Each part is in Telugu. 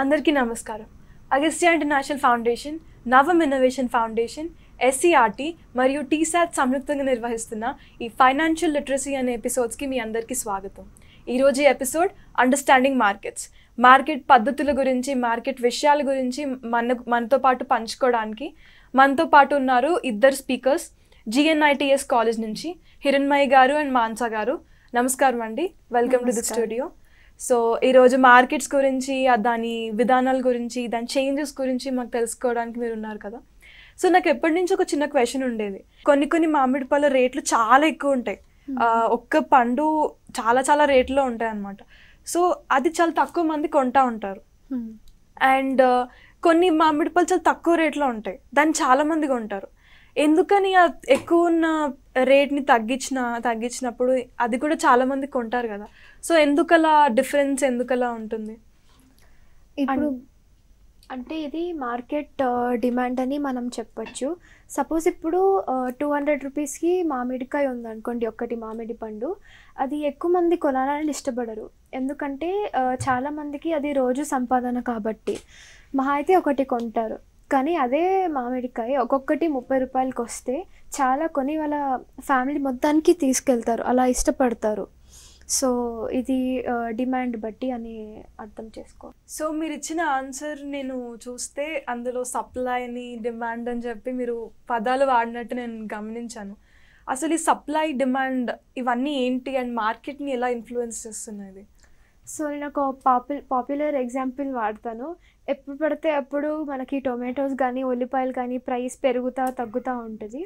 అందరికీ నమస్కారం. Agastya International Foundation, Navam innovation foundation, SCERT మరియు టీసాట్ సంయుక్తంగా నిర్వహిస్తున్న ఈ ఫైనాన్షియల్ లిటరసీ అనే ఎపిసోడ్స్కి మీ అందరికీ స్వాగతం. ఈరోజు ఈ ఎపిసోడ్ అండర్స్టాండింగ్ మార్కెట్స్, మార్కెట్ పద్ధతుల గురించి, మార్కెట్ విషయాల గురించి మనతో పాటు పంచుకోవడానికి మనతో పాటు ఉన్నారు ఇద్దరు స్పీకర్స్. GNITS కాలేజ్ నుంచి హిరణ్మయి గారు అండ్ మాన్సా గారు. నమస్కారం అండి, welcome to the studio. So ఈరోజు మార్కెట్స్ గురించి, దాని విధానాల గురించి, దాని చేంజెస్ గురించి మాకు తెలుసుకోవడానికి మీరు ఉన్నారు కదా. సో నాకు ఎప్పటి నుంచి ఒక చిన్న క్వశ్చన్ ఉండేది. కొన్ని మామిడి పళ్ళ రేట్లు చాలా ఎక్కువ ఉంటాయి. ఒక్క పండు చాలా రేట్లో ఉంటాయి అన్నమాట. సో అది చాలా తక్కువ మంది కొంటా ఉంటారు. అండ్ కొన్ని మామిడి పళ్ళు చాలా తక్కువ రేట్లో ఉంటాయి, దాన్ని చాలా మంది కొంటారు. ఎందుకని ఎక్కువ ఉన్న రేట్ని తగ్గించినప్పుడు అది కూడా చాలా మంది కొంటారు కదా. సో ఎందుకలా డిఫరెన్స్ ఎందుకలా ఉంటుంది? ఇప్పుడు అంటే ఇది మార్కెట్ డిమాండ్ అని మనం చెప్పచ్చు. సపోజ్ ఇప్పుడు 200 రూపీస్కి మామిడికాయ ఉందనుకోండి, ఒక్కటి మామిడి పండు. అది ఎక్కువ మంది కొనాలని ఇష్టపడరు, ఎందుకంటే చాలామందికి అది రోజు సంపాదన కాబట్టి మహా అయితే ఒకటి కొంటారు. కానీ అదే మామిడికాయ ఒక్కొక్కటి 30 రూపాయలకి వస్తే చాలా కొని వాళ్ళ ఫ్యామిలీ మొత్తానికి తీసుకెళ్తారు, అలా ఇష్టపడతారు. సో ఇది డిమాండ్ బట్టి అని అర్థం చేసుకో. సో మీరు ఇచ్చిన ఆన్సర్ నేను చూస్తే అందులో సప్లై అని, డిమాండ్ అని చెప్పి మీరు పదాలు వాడినట్టు నేను గమనించాను. అసలు ఈ సప్లై, డిమాండ్ ఇవన్నీ ఏంటి అండ్ మార్కెట్ని ఎలా ఇన్ఫ్లుయెన్స్ చేస్తున్నాయి? సో నేను ఒక పాపులర్ ఎగ్జాంపుల్ వాడతాను. ఎప్పుడు పడితే అప్పుడు మనకి టొమాటోస్ కానీ ఉల్లిపాయలు కానీ ప్రైస్ తగ్గుతూ ఉంటుంది.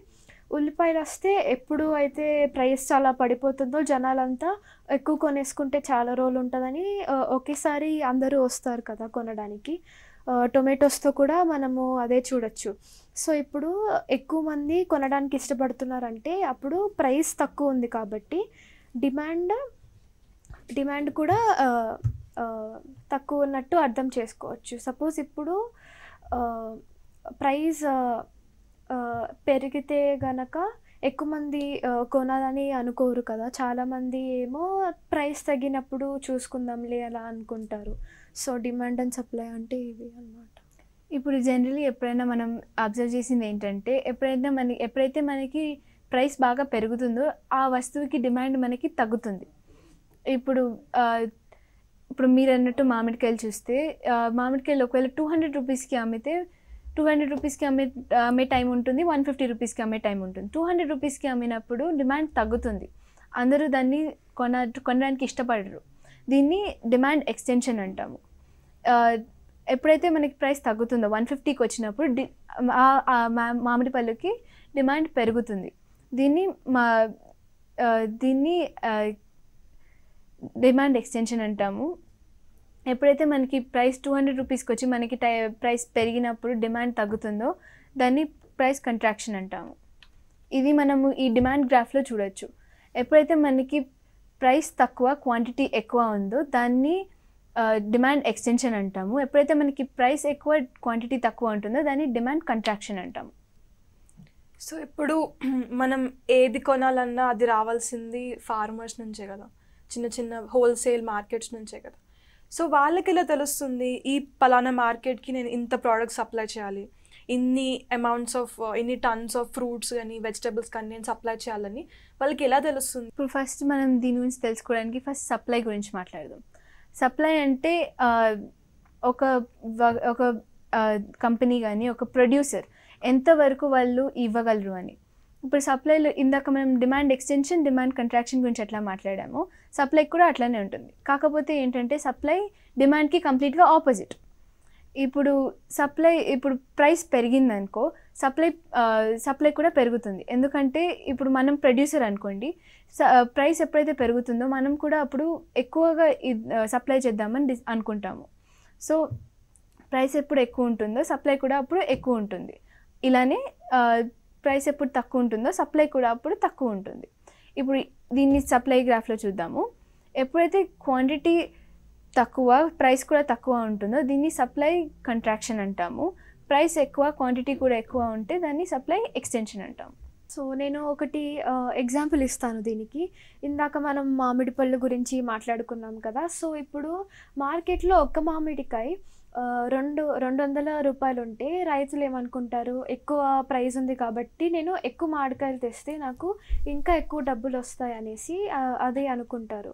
ఉల్లిపాయలు వస్తే ఎప్పుడు అయితే ప్రైస్ చాలా పడిపోతుందో జనాలంతా ఎక్కువ కొనేసుకుంటే చాలా రోజులు ఉంటుందని ఒకేసారి అందరూ వస్తారు కదా కొనడానికి. టొమాటోస్తో కూడా మనము అదే చూడొచ్చు. సో ఇప్పుడు ఎక్కువ మంది కొనడానికి ఇష్టపడుతున్నారంటే అప్పుడు ప్రైస్ తక్కువ ఉంది కాబట్టి డిమాండ్ కూడా తక్కువ ఉన్నట్టు అర్థం చేసుకోవచ్చు. సపోజ్ ఇప్పుడు ప్రైస్ పెరిగితే గనక ఎక్కువ మంది కొనాలని అనుకోరు కదా. చాలామంది ఏమో ప్రైస్ తగ్గినప్పుడు చూసుకుందాంలే అలా అనుకుంటారు. సో డిమాండ్ అండ్ సప్లై అంటే ఇవి అన్నమాట. ఇప్పుడు జనరల్లీ ఎప్పుడైనా మనం అబ్జర్వ్ చేసింది ఏంటంటే, ఎప్పుడైతే మనకి ప్రైస్ బాగా పెరుగుతుందో ఆ వస్తువుకి డిమాండ్ మనకి తగ్గుతుంది. ఇప్పుడు మీరు అన్నట్టు మామిడికాయలు చూస్తే, మామిడికాయలు ఒకవేళ 200 రూపీస్కి అమ్మితే 200 రూపీస్కి అమ్మే టైం ఉంటుంది, 150 రూపీస్కి అమ్మే టైం ఉంటుంది. 200 రూపీస్కి అమ్మినప్పుడు డిమాండ్ తగ్గుతుంది, అందరూ దాన్ని కొనడానికి ఇష్టపడరు. దీన్ని డిమాండ్ ఎక్స్టెన్షన్ అంటాము. ఎప్పుడైతే మనకి ప్రైస్ తగ్గుతుందో 150కి వచ్చినప్పుడు మామిడి పళ్ళకి డిమాండ్ పెరుగుతుంది. దీన్ని డిమాండ్ ఎక్స్టెన్షన్ అంటాము. ఎప్పుడైతే మనకి ప్రైస్ 200 రూపీస్కి వచ్చి మనకి ప్రైస్ పెరిగినప్పుడు డిమాండ్ తగ్గుతుందో దాన్ని ప్రైస్ కంట్రాక్షన్ అంటాము. ఇది మనము ఈ డిమాండ్ గ్రాఫ్లో చూడొచ్చు. ఎప్పుడైతే మనకి ప్రైస్ తక్కువ, క్వాంటిటీ ఎక్కువ ఉందో దాన్ని డిమాండ్ ఎక్స్టెన్షన్ అంటాము. ఎప్పుడైతే మనకి ప్రైస్ ఎక్కువ, క్వాంటిటీ తక్కువ ఉంటుందో దాన్ని డిమాండ్ కంట్రాక్షన్ అంటాము. సో ఇప్పుడు మనం ఏది కొనాలన్నా అది రావాల్సింది ఫార్మర్స్ నుంచే కదా, చిన్న హోల్సేల్ మార్కెట్స్ నుంచే కదా. సో వాళ్ళకి ఎలా తెలుస్తుంది ఈ పలానా మార్కెట్కి నేను ఇంత ప్రోడక్ట్ సప్లై చేయాలి, ఇన్ని టన్స్ ఆఫ్ ఫ్రూట్స్ కానీ వెజిటబుల్స్ కానీ నేను సప్లై చేయాలని వాళ్ళకి ఎలా తెలుస్తుంది? ఇప్పుడు ఫస్ట్ మనం దీని గురించి తెలుసుకోవడానికి ఫస్ట్ సప్లై గురించి మాట్లాడదాం. సప్లై అంటే ఒక కంపెనీ కానీ ఒక ప్రొడ్యూసర్ ఎంతవరకు వాళ్ళు ఇవ్వగలరు అని. ఇప్పుడు సప్లైలో ఇందాక మనం డిమాండ్ ఎక్స్టెన్షన్, డిమాండ్ కంట్రాక్షన్ గురించి ఎట్లా మాట్లాడామో సప్లై కూడా అట్లానే ఉంటుంది. కాకపోతే ఏంటంటే సప్లై డిమాండ్కి కంప్లీట్గా ఆపోజిట్. ఇప్పుడు ప్రైస్ పెరిగిందనుకో సప్లై కూడా పెరుగుతుంది. ఎందుకంటే ఇప్పుడు మనం ప్రొడ్యూసర్ అనుకోండి, ప్రైస్ ఎప్పుడైతే పెరుగుతుందో మనం కూడా అప్పుడు ఎక్కువగా సప్లై చేద్దామని అనుకుంటాము. సో ప్రైస్ ఎప్పుడు ఎక్కువ ఉంటుందో సప్లై కూడా అప్పుడు ఎక్కువ ఉంటుంది. ఇలానే ప్రైస్ ఎప్పుడు తక్కువ ఉంటుందో సప్లై కూడా అప్పుడు తక్కువ ఉంటుంది. ఇప్పుడు దీన్ని సప్లై గ్రాఫ్లో చూద్దాము. ఎప్పుడైతే క్వాంటిటీ తక్కువ, ప్రైస్ కూడా తక్కువ ఉంటుందో దీన్ని సప్లై కంట్రాక్షన్ అంటాము. ప్రైస్ ఎక్కువ, క్వాంటిటీ కూడా ఎక్కువ ఉంటే దాన్ని సప్లై ఎక్స్టెన్షన్ అంటాము. సో నేను ఒకటి ఎగ్జాంపుల్ ఇస్తాను దీనికి. ఇందాక మనం మామిడి పళ్ళు గురించి మాట్లాడుకున్నాం కదా. సో ఇప్పుడు మార్కెట్లో ఒక్క మామిడికాయ 200 రూపాయలు ఉంటే రైతులు ఏమనుకుంటారు, ఎక్కువ ప్రైస్ ఉంది కాబట్టి నేను ఎక్కువ మామిడికాయలు తెస్తే నాకు ఇంకా ఎక్కువ డబ్బులు వస్తాయి అనేసి అదే అనుకుంటారు.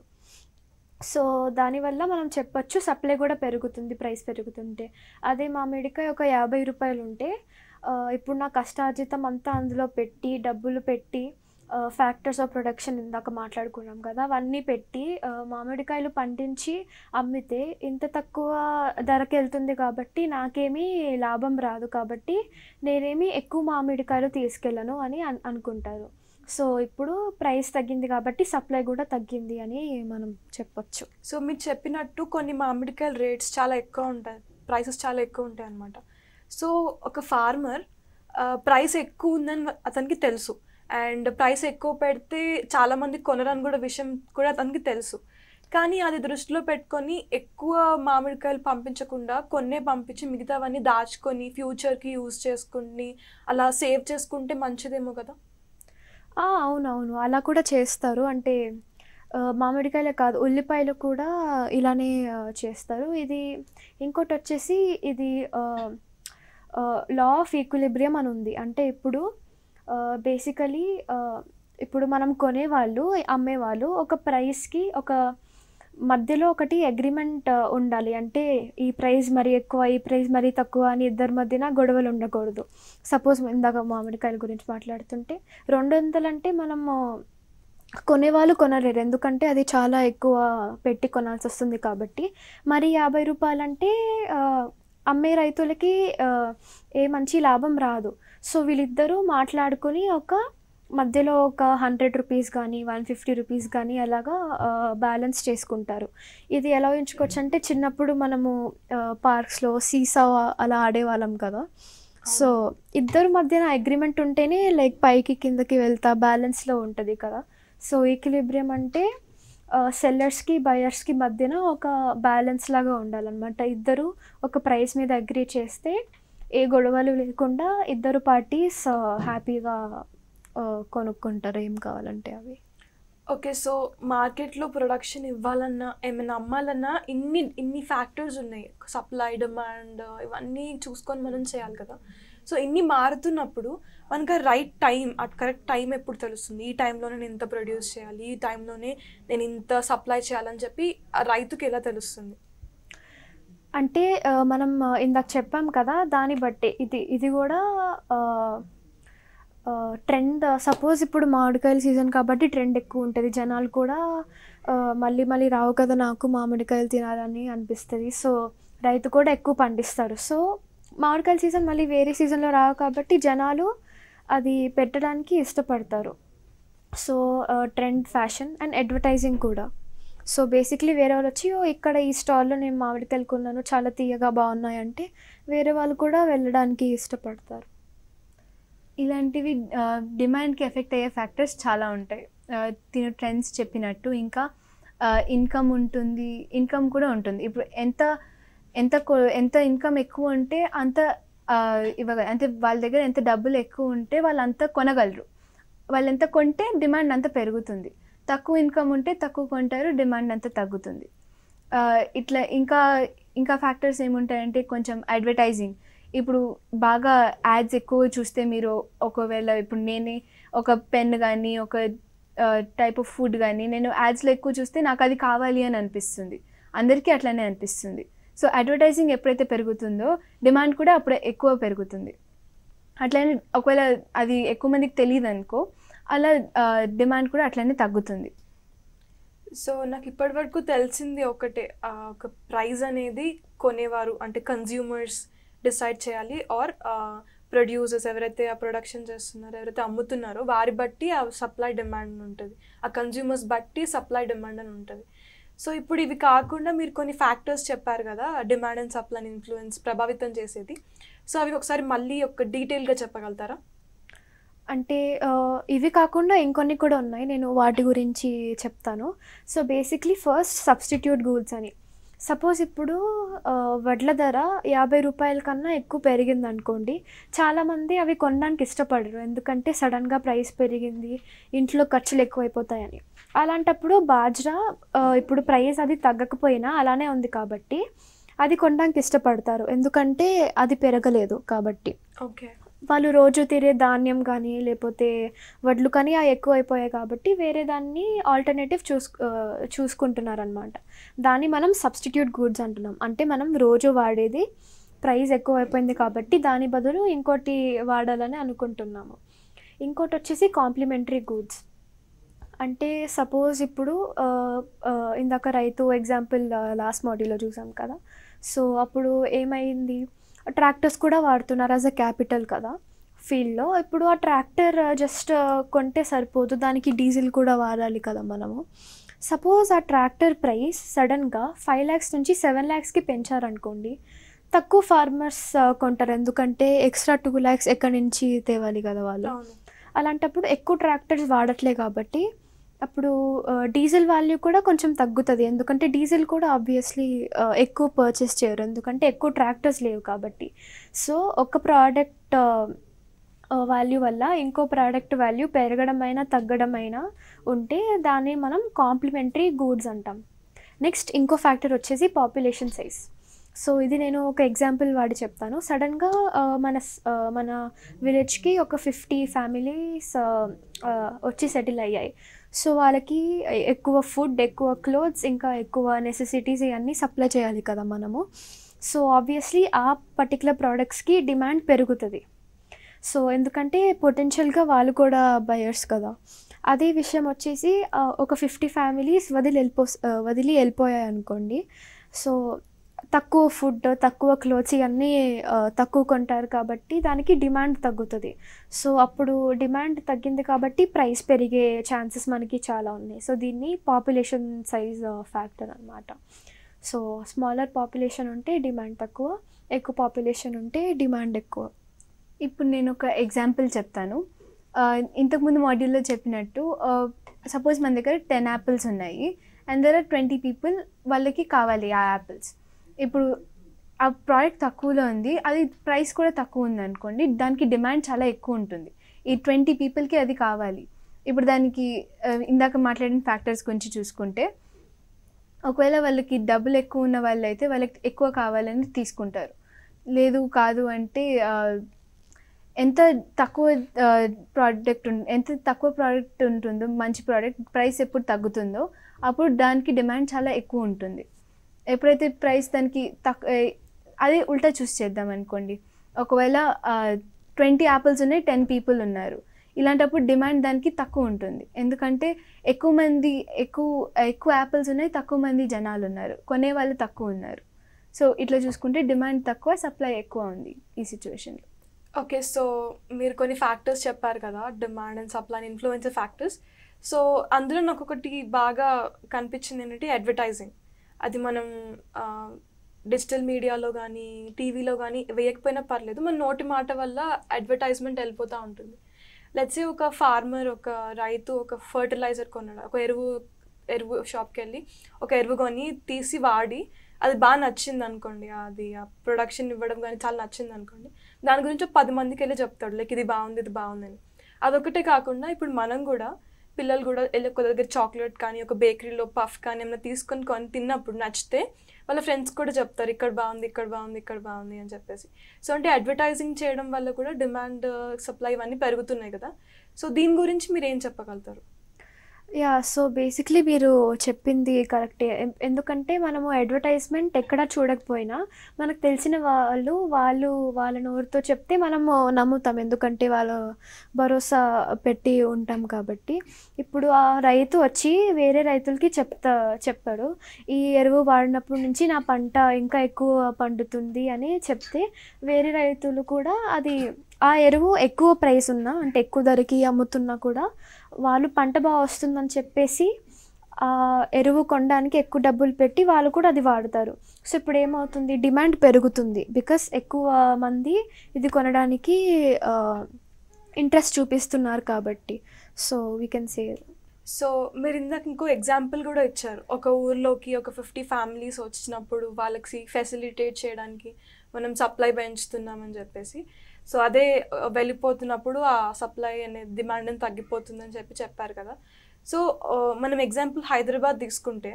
సో దానివల్ల మనం చెప్పొచ్చు సప్లై కూడా పెరుగుతుంది ప్రైస్ పెరుగుతుంటే. అదే మామిడికాయ ఒక 50 రూపాయలు ఉంటే ఇప్పుడు నా కష్టార్జితం అంతా అందులో పెట్టి డబ్బులు పెట్టి ఫ్యాక్టర్స్ ఆఫ్ ప్రొడక్షన్ ఇందాక మాట్లాడుకున్నాం కదా, అవన్నీ పెట్టి మామిడికాయలు పండించి అమ్మితే ఇంత తక్కువ ధరకి వెళ్తుంది కాబట్టి నాకేమీ లాభం రాదు, కాబట్టి నేనేమి ఎక్కువ మామిడికాయలు తీసుకెళ్ళను అని అనుకుంటారు. సో ఇప్పుడు ప్రైస్ తగ్గింది కాబట్టి సప్లై కూడా తగ్గింది అని మనం చెప్పొచ్చు. సో మీరు చెప్పినట్టు కొన్ని మామిడికాయల రేట్స్ చాలా ఎక్కువ ఉంటాయి, ప్రైసెస్ చాలా ఎక్కువ ఉంటాయి అన్నమాట. సో ఒక ఫార్మర్ ప్రైస్ ఎక్కువ ఉందని అతనికి తెలుసు, అండ్ ప్రైస్ ఎక్కువ పెడితే చాలామంది కొనరని కూడా విషయం కూడా అతనికి తెలుసు. కానీ అది దృష్టిలో పెట్టుకొని ఎక్కువ మామిడికాయలు పంపించకుండా కొన్నే పంపించి మిగతావన్నీ దాచుకొని ఫ్యూచర్కి యూజ్ చేసుకుని అలా సేవ్ చేసుకుంటే మంచిదేమో కదా. అవునవును, అలా కూడా చేస్తారు. అంటే మామిడికాయలే కాదు, ఉల్లిపాయలు కూడా ఇలానే చేస్తారు. ఇది ఇంకోటి వచ్చేసి ఇది లా ఆఫ్ ఈక్విలిబ్రియం అని ఉంది. అంటే ఇప్పుడు బేసికలీ ఇప్పుడు మనం కొనేవాళ్ళు అమ్మేవాళ్ళు ఒక ప్రైస్కి ఒక మధ్యలో ఒకటి అగ్రిమెంట్ ఉండాలి. అంటే ఈ ప్రైస్ మరీ ఎక్కువ ఈ ప్రైస్ మరీ తక్కువ అని ఇద్దరి మధ్యన గొడవలు ఉండకూడదు. సపోజ్ ఇందాక మామిడికాయల గురించి మాట్లాడుతుంటే 200 అంటే మనము కొనేవాళ్ళు కొనలేరు, ఎందుకంటే అది చాలా ఎక్కువ పెట్టి కొనాల్సి వస్తుంది కాబట్టి. మరి 50 రూపాయలు అంటే అమ్మే రైతులకి ఏ మంచి లాభం రాదు. సో వీళ్ళిద్దరూ మాట్లాడుకుని ఒక మధ్యలో ఒక 100 రూపీస్ కానీ 150 రూపీస్ కానీ అలాగా బ్యాలెన్స్ చేసుకుంటారు. ఇది ఎలా ఊహించుకోవచ్చు అంటే చిన్నప్పుడు మనము పార్క్స్లో సీసా అలా ఆడేవాళ్ళం కదా. సో ఇద్దరు మధ్యన అగ్రిమెంట్ ఉంటేనే లైక్ పైకి కిందకి వెళ్తా బ్యాలెన్స్లో ఉంటుంది కదా. సో ఈక్విలిబ్రియం అంటే సెల్లర్స్కి బయర్స్కి మధ్యన ఒక బ్యాలెన్స్ లాగా ఉండాలన్నమాట. ఇద్దరు ఒక ప్రైస్ మీద అగ్రీ చేస్తే ఏ గొడవలు లేకుండా ఇద్దరు పార్టీస్ హ్యాపీగా కొనుక్కుంటారు ఏం కావాలంటే అవి. ఓకే, సో మార్కెట్లో ప్రొడక్షన్ ఇవ్వాలన్నా ఏమైనా అమ్మాలన్నా ఇన్ని ఫ్యాక్టర్స్ ఉన్నాయి, సప్లై డిమాండ్ ఇవన్నీ చూసుకొని మనం చేయాలి కదా. సో ఇన్ని మారుతున్నప్పుడు మనకు రైట్ టైం కరెక్ట్ టైం ఎప్పుడు తెలుస్తుంది, ఈ టైంలోనే నేను ఇంత ప్రొడ్యూస్ చేయాలి, ఈ టైంలోనే నేను ఇంత సప్లై చేయాలని చెప్పి రైతుకి ఎలా తెలుస్తుంది? అంటే మనం ఇందాక చెప్పాం కదా, దాన్ని బట్టి ఇది కూడా ట్రెండ్. సపోజ్ ఇప్పుడు మామిడికాయల సీజన్ కాబట్టి ట్రెండ్ ఎక్కువ ఉంటుంది, జనాలు కూడా మళ్ళీ రావు కదా నాకు మామిడికాయలు తినాలని అనిపిస్తుంది. సో రైతు కూడా ఎక్కువ పండిస్తాడు. సో మామిడికాయల సీజన్ మళ్ళీ వేరే సీజన్లో రావు కాబట్టి జనాలు అది పెట్టడానికి ఇష్టపడతారు. So trend, fashion and advertising కూడా. సో బేసిక్లీ వేరే వాళ్ళు వచ్చి ఇక్కడ ఈ స్టాల్లో నేను మామిడికాయలు కొన్నాను చాలా తీయగా బాగున్నాయంటే వేరే వాళ్ళు కూడా వెళ్ళడానికి ఇష్టపడతారు. ఇలాంటివి డిమాండ్కి ఎఫెక్ట్ అయ్యే ఫ్యాక్టర్స్ చాలా ఉంటాయి. తిను ట్రెండ్స్ చెప్పినట్టు ఇంకా ఇన్కమ్ ఉంటుంది, ఇన్కమ్ కూడా ఉంటుంది. ఇప్పుడు ఎంత ఇన్కమ్ ఎక్కువ ఉంటే అంత ఇవ్వగలరు, అంటే వాళ్ళ దగ్గర ఎంత డబ్బులు ఎక్కువ ఉంటే వాళ్ళు అంత కొనగలరు. వాళ్ళు ఎంత కొంటే డిమాండ్ అంత పెరుగుతుంది. తక్కువ ఇన్కమ్ ఉంటే తక్కువ కొంటారు, డిమాండ్ అంత తగ్గుతుంది. ఇట్లా ఇంకా ఫ్యాక్టర్స్ ఏముంటాయంటే కొంచెం అడ్వర్టైజింగ్. ఇప్పుడు బాగా యాడ్స్ ఎక్కువ చూస్తే మీరు ఒకవేళ ఇప్పుడు నేనే ఒక పెన్ కానీ ఒక టైప్ ఆఫ్ ఫుడ్ కానీ నేను యాడ్స్లో ఎక్కువ చూస్తే నాకు అది కావాలి అని అనిపిస్తుంది, అందరికీ అట్లనే అనిపిస్తుంది. సో అడ్వర్టైజింగ్ ఎప్పుడైతే పెరుగుతుందో డిమాండ్ కూడా అప్పుడే ఎక్కువ పెరుగుతుంది. అట్లనే ఒకవేళ అది ఎక్కువ మందికి తెలియదు అనుకో, అలా డిమాండ్ కూడా అట్లనే తగ్గుతుంది. సో నాకు ఇప్పటి వరకు తెలిసింది ఒకటే, ఒక ప్రైస్ అనేది కొనేవారు అంటే కన్జ్యూమర్స్ డిసైడ్ చేయాలి, ఆర్ ప్రొడ్యూసర్స్ ఎవరైతే ఆ ప్రొడక్షన్ చేస్తున్నారో ఎవరైతే అమ్ముతున్నారో వారి బట్టి ఆ సప్లై డిమాండ్ ఉంటుంది, ఆ కన్జ్యూమర్స్ బట్టి సప్లై డిమాండ్ అని ఉంటుంది. సో ఇప్పుడు ఇవి కాకుండా మీరు కొన్ని ఫ్యాక్టర్స్ చెప్పారు కదా డిమాండ్ అండ్ సప్లైని ఇన్ఫ్లుయెన్స్ ప్రభావితం చేసేది. సో అవి ఒకసారి మళ్ళీ ఒక డీటెయిల్గా చెప్పగలుగుతారా? అంటే ఇవి కాకుండా ఇంకొన్ని కూడా ఉన్నాయి, నేను వాటి గురించి చెప్తాను. So basically first substitute goods అని. సపోజ్ ఇప్పుడు వడ్ల ధర 50 రూపాయల కన్నా ఎక్కువ పెరిగింది అనుకోండి, చాలామంది అవి కొనడానికి ఇష్టపడరు. ఎందుకంటే సడన్గా ప్రైస్ పెరిగింది, ఇంట్లో ఖర్చులు ఎక్కువైపోతాయని. అలాంటప్పుడు బాజ్రా ఇప్పుడు ప్రైస్ అది తగ్గకపోయినా అలానే ఉంది కాబట్టి అది కొనడానికి ఇష్టపడతారు, ఎందుకంటే అది పెరగలేదు కాబట్టి. ఓకే. వాళ్ళు రోజు తినే ధాన్యం కానీ లేకపోతే వడ్లు కానీ అవి ఎక్కువ అయిపోయాయి కాబట్టి వేరే దాన్ని ఆల్టర్నేటివ్ చూసుకుంటున్నారనమాట. దాన్ని మనం సబ్స్టిట్యూట్ గూడ్స్ అంటున్నాం. అంటే మనం రోజు వాడేది ప్రైస్ ఎక్కువ అయిపోయింది కాబట్టి దాని బదులు ఇంకోటి వాడాలని అనుకుంటున్నాము. ఇంకోటి వచ్చేసి కాంప్లిమెంటరీ గూడ్స్. అంటే సపోజ్ ఇప్పుడు ఇందాక రైతు ఎగ్జాంపుల్ లాస్ట్ మాడ్యూల్లో చూసాం కదా. సో అప్పుడు ఏమైంది, ట్రాక్టర్స్ కూడా వాడుతున్నారు యాజ్ అ క్యాపిటల్ కదా ఫీల్డ్లో. ఇప్పుడు ఆ ట్రాక్టర్ జస్ట్ కొంటే సరిపోదు, దానికి డీజిల్ కూడా వాడాలి కదా మనము. సపోజ్ ఆ ట్రాక్టర్ ప్రైస్ సడన్గా 5 lakhs నుంచి 7 lakhsకి పెంచారనుకోండి, తక్కువ ఫార్మర్స్ కొంటారు, ఎందుకంటే ఎక్స్ట్రా 2 lakhs ఎక్కడి నుంచి తేవాలి కదా వాళ్ళు. అలాంటప్పుడు ఎక్కువ ట్రాక్టర్స్ వాడట్లే కాబట్టి అప్పుడు డీజిల్ వాల్యూ కూడా కొంచెం తగ్గుతుంది, ఎందుకంటే డీజిల్ కూడా ఆబ్వియస్లీ ఎక్కువ పర్చేస్ చేయరు, ఎందుకంటే ఎక్కువ ట్రాక్టర్స్ లేవు కాబట్టి. సో ఒక ప్రోడక్ట్ వాల్యూ వల్ల ఇంకో ప్రోడక్ట్ వాల్యూ పెరగడమైనా తగ్గడమైనా ఉంటే దాన్ని మనం కాంప్లిమెంటరీ గూడ్స్ అంటాం. నెక్స్ట్ ఇంకో ఫ్యాక్టర్ వచ్చేసి పాపులేషన్ సైజ్. సో ఇది నేను ఒక ఎగ్జాంపుల్ వాడి చెప్తాను. సడన్గా మన విలేజ్కి ఒక 50 ఫ్యామిలీస్ వచ్చి సెటిల్ అయ్యాయి. సో వాళ్ళకి ఎక్కువ ఫుడ్, ఎక్కువ క్లోత్స్, ఇంకా ఎక్కువ నెసెసిటీస్ ఇవన్నీ సప్లై చేయాలి కదా మనము. సో ఆబ్వియస్లీ ఆ పర్టికులర్ ప్రోడక్ట్స్కి డిమాండ్ పెరుగుతుంది. సో ఎందుకంటే పొటెన్షియల్గా వాళ్ళు కూడా బయర్స్ కదా. అదే విషయం వచ్చేసి ఒక 50 ఫ్యామిలీస్ వదిలి వెళ్ళిపోయాయి అనుకోండి. సో తక్కువ ఫుడ్, తక్కువ క్లోత్స్ ఇవన్నీ తక్కువ కొంటారు కాబట్టి దానికి డిమాండ్ తగ్గుతుంది. సో అప్పుడు డిమాండ్ తగ్గింది కాబట్టి ప్రైస్ పెరిగే ఛాన్సెస్ మనకి చాలా ఉన్నాయి. సో దీన్ని పాపులేషన్ సైజ్ ఫ్యాక్టర్ అనమాట. సో స్మాలర్ పాపులేషన్ ఉంటే డిమాండ్ తక్కువ, ఎక్కువ పాపులేషన్ ఉంటే డిమాండ్ ఎక్కువ. ఇప్పుడు నేను ఒక ఎగ్జాంపుల్ చెప్తాను. ఇంతకుముందు మాడ్యూల్లో చెప్పినట్టు సపోజ్ మన దగ్గర 10 apples ఉన్నాయి అండ్ దెర్ ఆర్ 20 people వాళ్ళకి కావాలి ఆ యాపిల్స్. ఇప్పుడు ఆ ప్రోడక్ట్ తక్కువలో ఉంది, అది ప్రైస్ కూడా తక్కువ ఉంది అనుకోండి, దానికి డిమాండ్ చాలా ఎక్కువ ఉంటుంది. ఈ 20 peopleకి అది కావాలి. ఇప్పుడు దానికి ఇందాక మాట్లాడిన ఫ్యాక్టర్స్ గురించి చూసుకుంటే, ఒకవేళ వాళ్ళకి డబ్బులు ఎక్కువ ఉన్న వాళ్ళు అయితే వాళ్ళకి ఎక్కువ కావాలని తీసుకుంటారు. లేదు కాదు అంటే ఎంత తక్కువ ప్రోడక్ట్ ఉంటుందో, మంచి ప్రోడక్ట్ ప్రైస్ ఎప్పుడు తగ్గుతుందో అప్పుడు దానికి డిమాండ్ చాలా ఎక్కువ ఉంటుంది. ఎప్పుడైతే ప్రైస్ దానికి అదే ఉల్టా చూసి చేద్దాం అనుకోండి, ఒకవేళ 20 apples ఉన్నాయి, 10 people ఉన్నారు, ఇలాంటప్పుడు డిమాండ్ దానికి తక్కువ ఉంటుంది, ఎందుకంటే ఎక్కువ యాపిల్స్ ఉన్నాయి, తక్కువ మంది జనాలు ఉన్నారు, కొనేవాళ్ళు తక్కువ ఉన్నారు. సో ఇట్లా చూసుకుంటే డిమాండ్ తక్కువ, సప్లై ఎక్కువ ఉంది ఈ సిచ్యువేషన్లో. ఓకే. సో మీరు కొన్ని ఫ్యాక్టర్స్ చెప్పారు కదా, demand and supply influencer factors. So అందులో నాకు ఒకటి బాగా కనిపించింది ఏంటంటే అడ్వర్టైజింగ్. అది మనం డిజిటల్ మీడియాలో కానీ టీవీలో కానీ వేయకపోయినా పర్లేదు, మన నోటి మాట వల్ల అడ్వర్టైజ్మెంట్ వెళ్ళిపోతూ ఉంటుంది. లెట్స్ సే ఒక ఫార్మర్, ఒక రైతు ఒక ఫర్టిలైజర్ కొన్నాడు, ఒక ఎరువు షాప్కి వెళ్ళి ఒక ఎరువు కొని తీసి వాడి అది బాగా నచ్చింది అనుకోండి, అది ఆ ప్రొడక్షన్ ఇవ్వడం కానీ చాలా నచ్చింది అనుకోండి, దాని గురించి 10 మందికి వెళ్ళి చెప్తాడు లైక్ ఇది బాగుందని. అదొకటే కాకుండా ఇప్పుడు మనం కూడా పిల్లలు కూడా వెళ్ళి ఒక దగ్గర చాక్లెట్ కానీ ఒక బేకరీలో పఫ్ కానీ ఏమైనా తీసుకొని తిన్నప్పుడు నచ్చితే వాళ్ళ ఫ్రెండ్స్ కూడా చెప్తారు ఇక్కడ బాగుంది అని చెప్పేసి. సో అంటే అడ్వర్టైజింగ్ చేయడం వల్ల కూడా డిమాండ్, సప్లై ఇవన్నీ పెరుగుతున్నాయి కదా. సో దీని గురించి మీరు ఏం చెప్పగలుగుతారు? యా, సో బేసిక్లీ మీరు చెప్పింది కరెక్టే. ఎందుకంటే మనము అడ్వర్టైజ్మెంట్ ఎక్కడ చూడకపోయినా మనకు తెలిసిన వాళ్ళ నోరుతో చెప్తే మనము నమ్ముతాం, ఎందుకంటే వాళ్ళ భరోసా పెట్టి ఉంటాం కాబట్టి. ఇప్పుడు ఆ రైతు వచ్చి వేరే రైతులకి చెప్పాడు, ఈ ఎరువు వాడినప్పటి నుంచి నా పంట ఇంకా ఎక్కువ పండుతుంది అని చెప్తే వేరే రైతులు కూడా ఆ ఎరువు ఎక్కువ ప్రైస్ ఉన్నా, అంటే ఎక్కువ ధరకి అమ్ముతున్నా కూడా వాళ్ళు పంట బాగా వస్తుందని చెప్పేసి ఆ ఎరువు కొనడానికి ఎక్కువ డబ్బులు పెట్టి వాళ్ళు కూడా అది వాడతారు. సో ఇప్పుడు ఏమవుతుంది, డిమాండ్ పెరుగుతుంది, బికాస్ ఎక్కువ మంది ఇది కొనడానికి ఇంట్రెస్ట్ చూపిస్తున్నారు కాబట్టి. So we can say. So మీరు ఇందాక ఇంకో ఎగ్జాంపుల్ కూడా ఇచ్చారు, ఒక ఊర్లోకి ఒక 50 ఫ్యామిలీస్ వచ్చినప్పుడు వాళ్ళకి ఫెసిలిటేట్ చేయడానికి మనం సప్లై పెంచుతున్నామని చెప్పేసి. సో అదే వెళ్ళిపోతున్నప్పుడు ఆ సప్లై అనేది డిమాండ్ అని తగ్గిపోతుందని చెప్పారు కదా. సో మనం ఎగ్జాంపుల్ హైదరాబాద్ తీసుకుంటే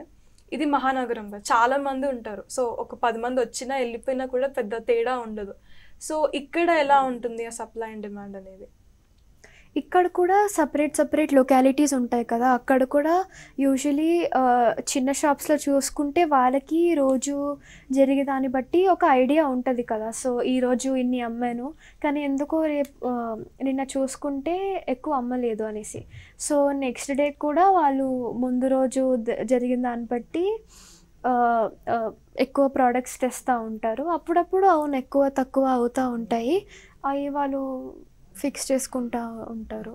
ఇది మహానగరంగా చాలా మంది ఉంటారు. సో ఒక 10 మంది వచ్చినా వెళ్ళిపోయినా కూడా పెద్ద తేడా ఉండదు. సో ఇక్కడ ఎలా ఉంటుంది ఆ సప్లై అండ్ డిమాండ్ అనేది? ఇక్కడ కూడా సపరేట్ లొకాలిటీస్ ఉంటాయి కదా, అక్కడ కూడా యూజువలీ చిన్న షాప్స్లో చూసుకుంటే వాళ్ళకి రోజు జరిగే దాన్ని బట్టి ఒక ఐడియా ఉంటుంది కదా. సో ఈరోజు ఇన్ని అమ్మాను, కానీ ఎందుకో రేపు నిన్న చూసుకుంటే ఎక్కువ అమ్మలేదు అనేసి. సో నెక్స్ట్ డే కూడా వాళ్ళు ముందు రోజు జరిగిన దాన్ని బట్టి ఎక్కువ ప్రోడక్ట్స్ తెస్తూ ఉంటారు. అప్పుడప్పుడు అవును ఎక్కువ తక్కువ అవుతూ ఉంటాయి, అవి వాళ్ళు ఫిక్స్ చేసుకుంటూ ఉంటారు.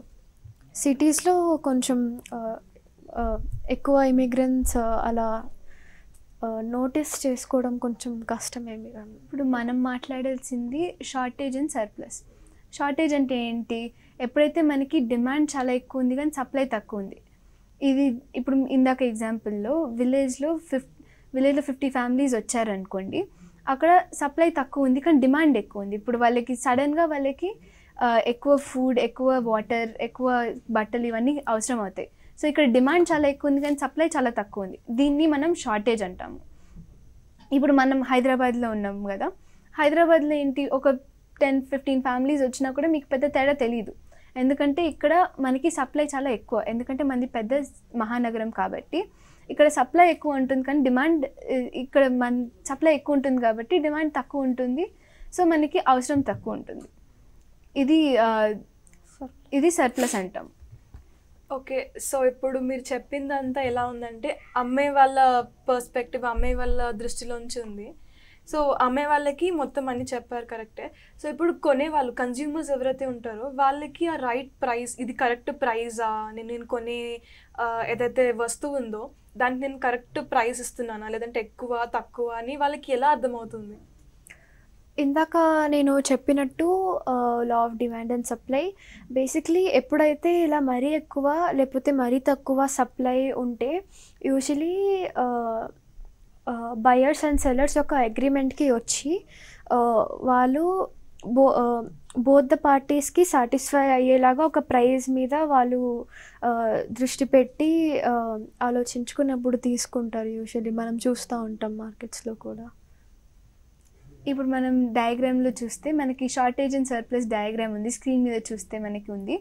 సిటీస్లో కొంచెం ఎక్కువ ఇమిగ్రెంట్స్ అలా నోటీస్ చేసుకోవడం కొంచెం కష్టమేమి. ఇప్పుడు మనం మాట్లాడాల్సింది షార్టేజ్ అండ్ సర్ప్లస్. షార్టేజ్ అంటే ఏంటి? ఎప్పుడైతే మనకి డిమాండ్ చాలా ఎక్కువ ఉంది కానీ సప్లై తక్కువ ఉంది. ఇది ఇప్పుడు ఇందాక ఎగ్జాంపుల్లో విలేజ్లో 50 ఫ్యామిలీస్ వచ్చారనుకోండి, అక్కడ సప్లై తక్కువ ఉంది కానీ డిమాండ్ ఎక్కువ ఉంది. ఇప్పుడు వాళ్ళకి సడన్గా వాళ్ళకి ఎక్కువ ఫుడ్, ఎక్కువ వాటర్, ఎక్కువ బట్టలు ఇవన్నీ అవసరం అవుతాయి. సో ఇక్కడ డిమాండ్ చాలా ఎక్కువ ఉంది కానీ సప్లై చాలా తక్కువ ఉంది. దీన్ని మనం షార్టేజ్ అంటాము. ఇప్పుడు మనం హైదరాబాద్లో ఉన్నాం కదా, హైదరాబాద్లో ఏంటి ఒక 10-15 ఫ్యామిలీస్ వచ్చినా కూడా మీకు పెద్ద తేడా తెలియదు. ఎందుకంటే ఇక్కడ మనకి సప్లై చాలా ఎక్కువ, ఎందుకంటే మనది పెద్ద మహానగరం కాబట్టి ఇక్కడ సప్లై ఎక్కువ ఉంటుంది కానీ డిమాండ్, ఇక్కడ మన సప్లై ఎక్కువ ఉంటుంది కాబట్టి డిమాండ్ తక్కువ ఉంటుంది. సో మనకి అవసరం తక్కువ ఉంటుంది. ఇది సర్ప్లస్ అంటాం. ఓకే, సో ఇప్పుడు మీరు చెప్పిందంతా ఎలా ఉందంటే అమ్మే వాళ్ళ పర్స్పెక్టివ్, అమ్మే వాళ్ళ దృష్టిలోంచి ఉంది. సో అమ్మే వాళ్ళకి మొత్తం అన్ని చెప్పారు, కరెక్టే. సో ఇప్పుడు కొనేవాళ్ళు, కన్జ్యూమర్స్ ఎవరైతే ఉంటారో వాళ్ళకి ఆ రైట్ ప్రైస్, ఇది కరెక్ట్ ప్రైజా, నేను కొనే ఏదైతే వస్తువు ఉందో దానికి నేను కరెక్ట్ ప్రైస్ ఇస్తున్నానా లేదంటే ఎక్కువ తక్కువ అని వాళ్ళకి ఎలా అర్థమవుతుంది? ఇందాక నేను చెప్పినట్టు law of demand and supply basically ఎప్పుడైతే ఇలా మరీ ఎక్కువ లేకపోతే మరీ తక్కువ సప్లై ఉంటే యూజువలీ బయర్స్ అండ్ సెల్లర్స్ యొక్క అగ్రిమెంట్కి వచ్చి వాళ్ళు బోత్ ద పార్టీస్కి సాటిస్ఫై అయ్యేలాగా ఒక ప్రైస్ మీద వాళ్ళు దృష్టి పెట్టి ఆలోచించుకున్నప్పుడు తీసుకుంటారు. యూజువల్లీ మనం చూస్తూ ఉంటాం మార్కెట్స్లో కూడా. ఇప్పుడు మనం డయాగ్రామ్లో చూస్తే మనకి షార్టేజ్ అండ్ సర్ప్లస్ డయాగ్రామ్ ఉంది, స్క్రీన్ మీద చూస్తే మనకి ఉంది.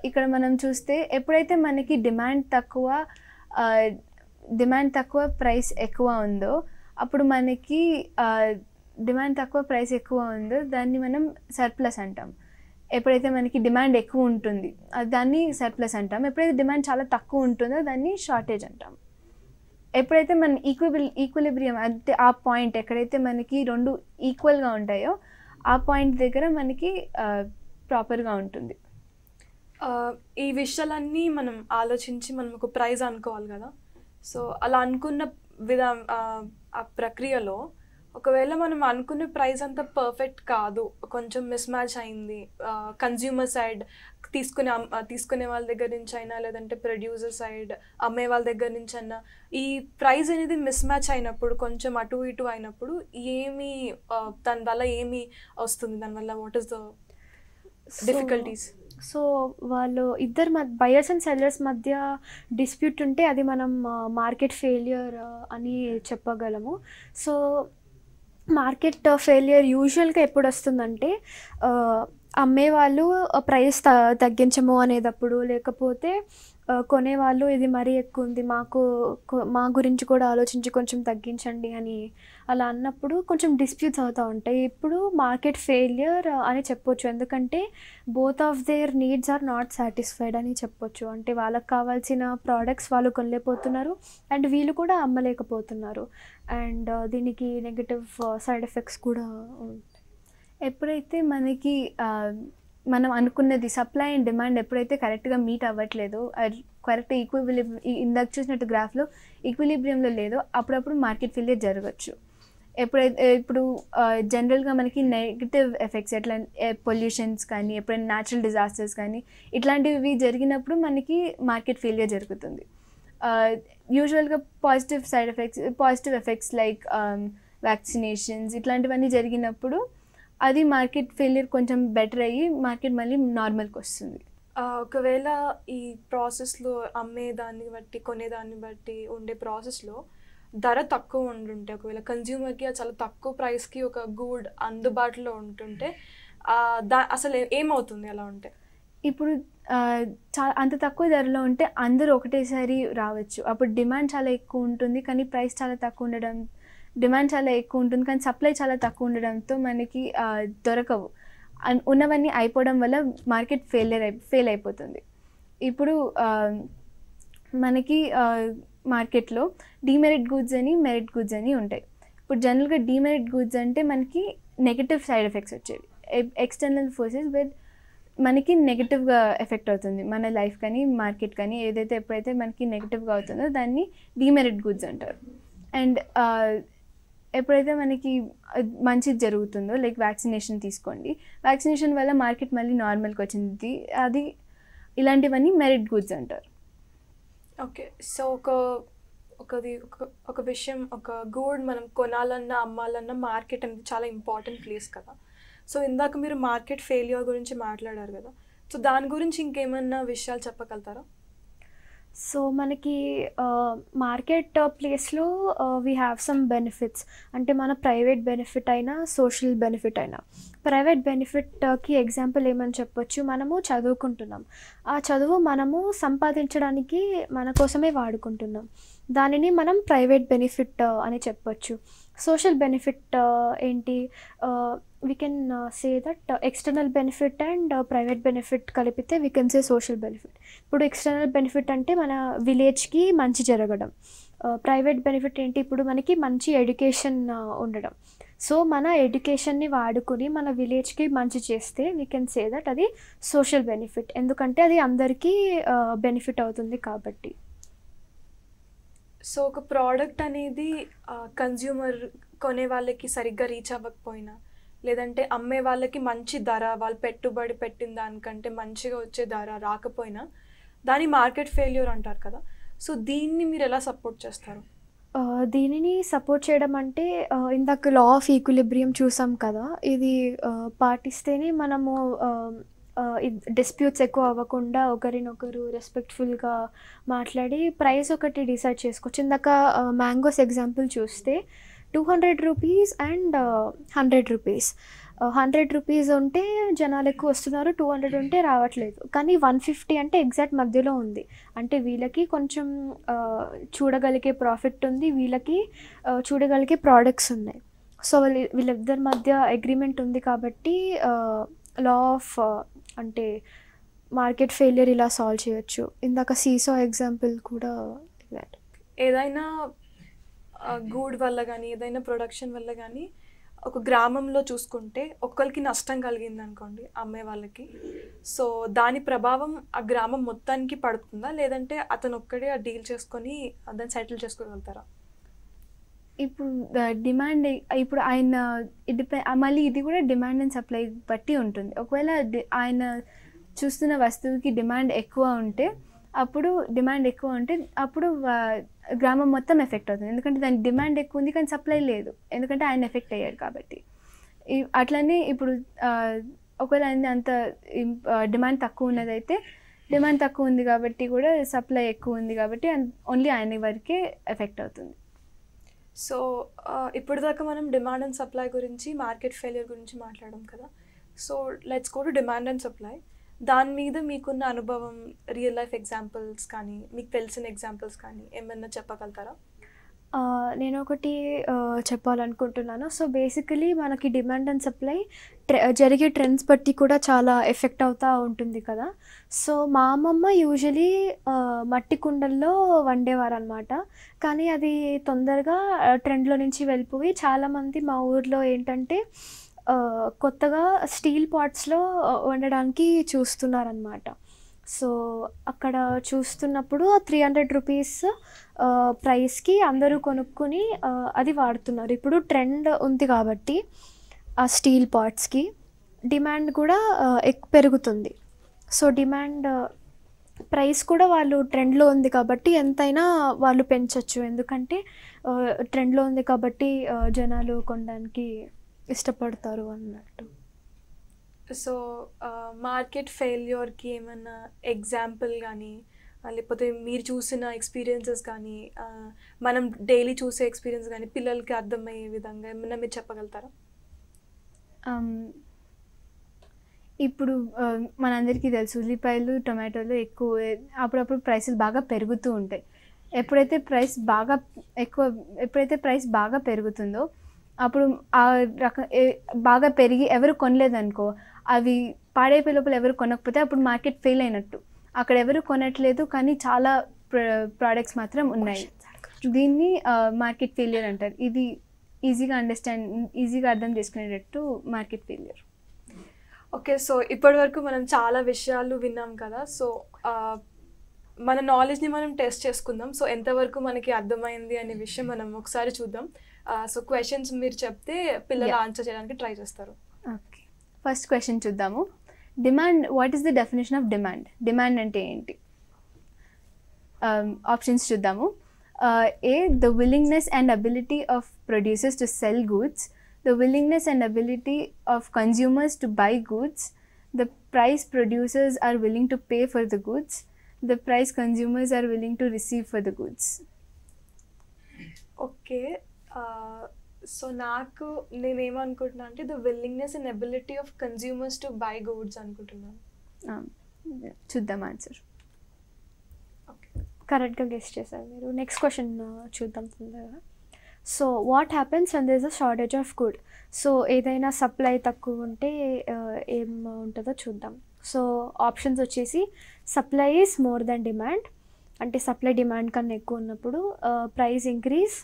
ఇక్కడ మనం చూస్తే ఎప్పుడైతే మనకి డిమాండ్ తక్కువ ప్రైస్ ఎక్కువ ఉందో అప్పుడు మనకి డిమాండ్ తక్కువ ప్రైస్ ఎక్కువ ఉందో దాన్ని మనం సర్ప్లస్ అంటాం. ఎప్పుడైతే మనకి డిమాండ్ ఎక్కువ ఉంటుంది దాన్ని సర్ప్లస్ అంటాం. ఎప్పుడైతే డిమాండ్ చాలా తక్కువ ఉంటుందో దాన్ని షార్టేజ్ అంటాం. ఎప్పుడైతే మన ఈక్విలిబ్రియం అంటే ఆ పాయింట్ ఎక్కడైతే మనకి రెండు ఈక్వల్గా ఉంటాయో ఆ పాయింట్ దగ్గర మనకి ప్రాపర్గా ఉంటుంది. ఈ విషయాలన్నీ మనం ఆలోచించి మనం ఒక ప్రైజ్ అనుకోవాలి కదా. సో అలా అనుకున్న ఆ ప్రక్రియలో ఒకవేళ మనం అనుకునే ప్రైస్ అంతా పర్ఫెక్ట్ కాదు, కొంచెం మిస్ మ్యాచ్ అయింది, కన్జ్యూమర్ సైడ్ తీసుకునే వాళ్ళ దగ్గర నుంచి అయినా లేదంటే ప్రొడ్యూసర్ సైడ్ అమ్మే వాళ్ళ దగ్గర నుంచి అయినా ఈ ప్రైస్ అనేది మిస్ మ్యాచ్ అయినప్పుడు, కొంచెం అటు ఇటు అయినప్పుడు దానివల్ల ఏమి వస్తుంది, దానివల్ల what is the difficulties? So వాళ్ళు ఇద్దరు బయర్స్ అండ్ సెల్లర్స్ మధ్య డిస్ప్యూట్ ఉంటే అది మనం మార్కెట్ ఫెయిల్యూర్ అని చెప్పగలము. సో మార్కెట్ ఫెయిల్యూర్ యూజువల్గా ఎప్పుడు వస్తుందంటే అమ్మేవాళ్ళు ప్రైస్ తగ్గించము అనేటప్పుడు, లేకపోతే కొనేవాళ్ళు ఇది మరీ ఎక్కువ ఉంది, మా గురించి కూడా ఆలోచించి కొంచెం తగ్గించండి అని అలా అన్నప్పుడు కొంచెం డిస్ప్యూట్స్ అవుతూ ఉంటాయి. ఇప్పుడు మార్కెట్ ఫెయిల్యూర్ అని చెప్పొచ్చు, ఎందుకంటే both of their needs are not satisfied అని చెప్పొచ్చు. అంటే వాళ్ళకి కావాల్సిన ప్రోడక్ట్స్ వాళ్ళు కొనలేకపోతున్నారు అండ్ వీళ్ళు కూడా అమ్మలేకపోతున్నారు, అండ్ దీనికి నెగటివ్ సైడ్ ఎఫెక్ట్స్ కూడా ఉంటాయి. ఎప్పుడైతే మనకి మనం అనుకున్నది సప్లై అండ్ డిమాండ్ ఎప్పుడైతే కరెక్ట్గా మీట్ అవ్వట్లేదో, కరెక్ట్ ఇందాక చూసినట్టు గ్రాఫ్లో ఈక్విలిబ్రియంలో లేదో అప్పుడప్పుడు మార్కెట్ ఫెయిల్యూర్ జరగచ్చు. ఎప్పుడైతే ఇప్పుడు జనరల్గా మనకి నెగిటివ్ ఎఫెక్ట్స్ ఎట్లా పొల్యూషన్స్ కానీ ఎప్పుడైనా న్యాచురల్ డిజాస్టర్స్ కానీ ఇట్లాంటివి జరిగినప్పుడు మనకి మార్కెట్ ఫెయిలియర్ జరుగుతుంది. యూజువల్గా పాజిటివ్ ఎఫెక్ట్స్ లైక్ వ్యాక్సినేషన్స్ ఇట్లాంటివన్నీ జరిగినప్పుడు అది మార్కెట్ ఫెయిలియర్ కొంచెం బెటర్ అయ్యి మార్కెట్ మళ్ళీ నార్మల్కి వస్తుంది. ఒకవేళ ఈ ప్రాసెస్లో అమ్మేదాన్ని బట్టి కొనేదాన్ని బట్టి ఉండే ప్రాసెస్లో ధర తక్కువ ఉంటుంటే, ఒకవేళ కన్జ్యూమర్కి చాలా తక్కువ ప్రైస్కి ఒక గుడ్ అందుబాటులో ఉంటుంటే అసలు ఏమవుతుంది అలా ఉంటే? ఇప్పుడు అంత తక్కువ ధరలో ఉంటే అందరూ ఒకటేసారి రావచ్చు. అప్పుడు డిమాండ్ చాలా ఎక్కువ ఉంటుంది కానీ ప్రైస్ చాలా తక్కువ ఉండడం, డిమాండ్ చాలా ఎక్కువ ఉంటుంది కానీ సప్లై చాలా తక్కువ ఉండడంతో మనకి దొరకవు. ఉన్నవన్నీ అయిపోవడం వల్ల మార్కెట్ ఫెయిల్ అయిపోతుంది. ఇప్పుడు మనకి మార్కెట్లో డీమెరిట్ గూడ్స్ అని మెరిట్ గూడ్స్ అని ఉంటాయి. ఇప్పుడు జనరల్గా డీమెరిట్ గూడ్స్ అంటే మనకి నెగటివ్ సైడ్ ఎఫెక్ట్స్ వచ్చేవి, ఎక్స్టర్నల్ ఫోర్సెస్ విత్ మనకి నెగిటివ్గా ఎఫెక్ట్ అవుతుంది మన లైఫ్ కానీ మార్కెట్ కానీ ఏదైతే ఎప్పుడైతే మనకి నెగిటివ్గా అవుతుందో దాన్ని డీమెరిట్ గూడ్స్ అంటారు. అండ్ ఎప్పుడైతే మనకి మంచిది జరుగుతుందో లైక్ వ్యాక్సినేషన్ తీసుకోండి, వ్యాక్సినేషన్ వల్ల మార్కెట్ మళ్ళీ నార్మల్కి వచ్చింది, అది ఇలాంటివన్నీ మెరిట్ గూడ్స్ అంటారు. ఓకే, సో ఒక విషయం, ఒక గూడ్ మనం కొనాలన్నా అమ్మాలన్నా మార్కెట్ అనేది చాలా ఇంపార్టెంట్ ప్లేస్ కదా. సో ఇందాక మీరు మార్కెట్ ఫెయిల్యూర్ గురించి మాట్లాడారు కదా, సో దాని గురించి ఇంకేమన్నా విషయాలు చెప్పగలుగుతారా? సో మనకి మార్కెట్ ప్లేస్లో వీ హ్యావ్ సమ్ బెనిఫిట్స్. అంటే మన ప్రైవేట్ బెనిఫిట్ అయినా సోషల్ బెనిఫిట్ అయినా. ప్రైవేట్ బెనిఫిట్కి ఎగ్జాంపుల్ ఏమని చెప్పొచ్చు, మనము చదువుకుంటున్నాం, ఆ చదువు మనము సంపాదించడానికి మన కోసమే వాడుకుంటున్నాం, దానిని మనం ప్రైవేట్ బెనిఫిట్ అని చెప్పొచ్చు. సోషల్ బెనిఫిట్ ఏంటి, we can say that external benefit and private benefit కలిపితే we can say social benefit. ఇప్పుడు ఎక్స్టర్నల్ బెనిఫిట్ అంటే మన విలేజ్కి మంచి జరగడం, ప్రైవేట్ బెనిఫిట్ ఏంటి, ఇప్పుడు మనకి మంచి ఎడ్యుకేషన్ ఉండడం. సో మన ఎడ్యుకేషన్ని వాడుకుని మన విలేజ్కి మంచి చేస్తే we can say that అది సోషల్ బెనిఫిట్, ఎందుకంటే అది అందరికీ బెనిఫిట్ అవుతుంది కాబట్టి. సో ఒక ప్రోడక్ట్ అనేది కన్జ్యూమర్ కొనే వాళ్ళకి సరిగ్గా రీచ్ అవ్వకపోయినా, లేదంటే అమ్మే వాళ్ళకి మంచి ధర, వాళ్ళు పెట్టుబడి పెట్టిన దానికంటే మంచిగా వచ్చే ధర రాకపోయినా దాని మార్కెట్ ఫెయిల్యూర్ అంటారు కదా. సో దీన్ని మీరు ఎలా సపోర్ట్ చేస్తారు? దీనిని సపోర్ట్ చేయడం అంటే ఇందాక లా ఆఫ్ ఈక్విలిబ్రియం చూసాం కదా, ఇది పాటిస్తేనే మనము డిస్ప్యూట్స్ ఎక్కువ అవ్వకుండా ఒకరినొకరు రెస్పెక్ట్ఫుల్గా మాట్లాడి ప్రైస్ ఒకటి డిసైడ్ చేసుకోవచ్చు. ఇందాక మ్యాంగోస్ ఎగ్జాంపుల్ చూస్తే 200 రూపీస్ అండ్ 100 రూపీస్. 100 రూపీస్ ఉంటే జనాలు ఎక్కువ వస్తున్నారు, 200 ఉంటే రావట్లేదు. కానీ 150 అంటే ఎగ్జాక్ట్ మధ్యలో ఉంది. అంటే వీళ్ళకి కొంచెం చూడగలిగే ప్రాఫిట్ ఉంది, వీళ్ళకి చూడగలిగే ప్రోడక్ట్స్ ఉన్నాయి. సో వీళ్ళిద్దరి మధ్య అగ్రిమెంట్ ఉంది కాబట్టి లా ఆఫ్ అంటే మార్కెట్ ఫెయిలియర్ ఇలా సాల్వ్ చేయొచ్చు. ఇందాక సీసో ఎగ్జాంపుల్ కూడా ఎగ్జాక్ట్. ఏదైనా గూడ్ వల్ల కానీ ఏదైనా ప్రొడక్షన్ వల్ల కానీ ఒక గ్రామంలో చూసుకుంటే ఒక్కరికి నష్టం కలిగింది అనుకోండి అమ్మే వాళ్ళకి, సో దాని ప్రభావం ఆ గ్రామం మొత్తానికి పడుతుందా, లేదంటే అతను ఒక్కడే ఆ డీల్ చేసుకొని దాన్ని సెటిల్ చేసుకోగలుగుతారా? ఇప్పుడు డిమాండ్, ఇప్పుడు ఆయన మళ్ళీ ఇది కూడా డిమాండ్ అండ్ సప్లై బట్టి ఉంటుంది. ఒకవేళ ఆయన చూస్తున్న వస్తువుకి డిమాండ్ ఎక్కువ ఉంటే అప్పుడు గ్రామం మొత్తం ఎఫెక్ట్ అవుతుంది, ఎందుకంటే దాని డిమాండ్ ఎక్కువ ఉంది కానీ సప్లై లేదు, ఎందుకంటే ఆయన ఎఫెక్ట్ అయ్యారు కాబట్టి. అట్లనే ఇప్పుడు ఒకవేళ అంత డిమాండ్ తక్కువ ఉన్నదైతే డిమాండ్ తక్కువ ఉంది కాబట్టి కూడా సప్లై ఎక్కువ ఉంది కాబట్టి ఓన్లీ ఆయన వరకే ఎఫెక్ట్ అవుతుంది. సో ఇప్పటిదాకా మనం డిమాండ్ అండ్ సప్లై గురించి, మార్కెట్ ఫెయిల్యూర్ గురించి మాట్లాడాం కదా. So let's go to demand and supply. దాని మీద మీకున్న అనుభవం, రియల్ లైఫ్ ఎగ్జాంపుల్స్ కానీ మీకు తెలిసిన ఎగ్జాంపుల్స్ కానీ ఏమన్నా చెప్పగలుగుతారా? నేను ఒకటి చెప్పాలనుకుంటున్నాను. సో బేసికలీ మనకి డిమాండ్ అండ్ సప్లై జరిగే ట్రెండ్స్ బట్టి కూడా చాలా ఎఫెక్ట్ అవుతూ ఉంటుంది కదా. సో మా అమ్మమ్మ యూజువలీ మట్టి కుండల్లో వండేవారు అనమాట. కానీ అది తొందరగా ట్రెండ్లో నుంచి వెళ్ళిపోయి చాలామంది మా ఊర్లో ఏంటంటే కొత్తగా స్టీల్ పాట్స్లో వండడానికి చూస్తున్నారనమాట. సో అక్కడ చూస్తున్నప్పుడు 300 రూపీస్ ప్రైస్కి అందరూ కొనుక్కొని అది వాడుతున్నారు. ఇప్పుడు ట్రెండ్ ఉంది కాబట్టి ఆ స్టీల్ పాట్స్కి డిమాండ్ కూడా పెరుగుతుంది. సో డిమాండ్ ప్రైస్ కూడా వాళ్ళు ట్రెండ్లో ఉంది కాబట్టి ఎంతైనా వాళ్ళు పెంచవచ్చు. ఎందుకంటే ట్రెండ్లో ఉంది కాబట్టి జనాలు కొనడానికి ఇష్టపడతారు అన్నట్టు. సో మార్కెట్ ఫెయిల్యూర్కి ఏమన్నా ఎగ్జాంపుల్ కానీ లేకపోతే మీరు చూసిన ఎక్స్పీరియన్సెస్ కానీ మనం డైలీ చూసే ఎక్స్పీరియన్స్ కానీ పిల్లలకి అర్థమయ్యే విధంగా ఏమన్నా మీరు చెప్పగలుగుతారా? ఇప్పుడు మనందరికీ తెలుసు ఉల్లిపాయలు టొమాటోలు ఎక్కువ అప్పుడప్పుడు ప్రైసులు బాగా పెరుగుతూ ఉంటాయి. ఎప్పుడైతే ప్రైస్ బాగా పెరుగుతుందో అప్పుడు ఆ బాగా పెరిగి ఎవరు కొనలేదనుకో, అవి పాడైపోయే లోపల ఎవరు కొనకపోతే అప్పుడు మార్కెట్ ఫెయిల్ అయినట్టు. అక్కడ ఎవరు కొనట్లేదు కానీ చాలా ప్రోడక్ట్స్ మాత్రం ఉన్నాయి. దీన్ని మార్కెట్ ఫెయిల్యూర్ అంటారు. ఇది ఈజీగా అర్థం చేసుకునేటట్టు మార్కెట్ ఫెయిల్యూర్. ఓకే, సో ఇప్పటి వరకు మనం చాలా విషయాలు విన్నాం కదా. సో మన నాలెడ్జ్ని మనం టెస్ట్ చేసుకుందాం. సో ఎంతవరకు మనకి అర్థమైంది అనే విషయం మనం ఒకసారి చూద్దాం. సో క్వశ్చన్స్ మీరు చెప్తే పిల్లలు ఆన్సర్ చేయడానికి ట్రై చేస్తారు. ఓకే, ఫస్ట్ క్వశ్చన్ చూద్దాము. Demand, what is the definition of demand? Demand అంటే ఏంటి? ఆప్షన్స్ చూద్దాము. A, the willingness and ability of producers to sell goods, the willingness and ability of consumers to buy goods, the price producers are willing to pay for the goods, the price consumers are willing to receive for the goods. Okay, so నేనేమనుకుంటున్నా అంటే the willingness and ability of consumers to buy goods అనుకుంటున్నాను. చూద్దాం ఆన్సర్. కరెక్ట్గా గెస్ చేశారు మీరు. నెక్స్ట్ క్వశ్చన్ చూద్దాం తొందరగా. So what happens when there is a shortage of good? So ఏదైనా సప్లై తక్కువ ఉంటే ఏం ఉంటుందో చూద్దాం. సో ఆప్షన్స్ వచ్చేసి supply is more than demand, అంటే సప్లై డిమాండ్ కన్నా ఎక్కువ ఉన్నప్పుడు. Price increase.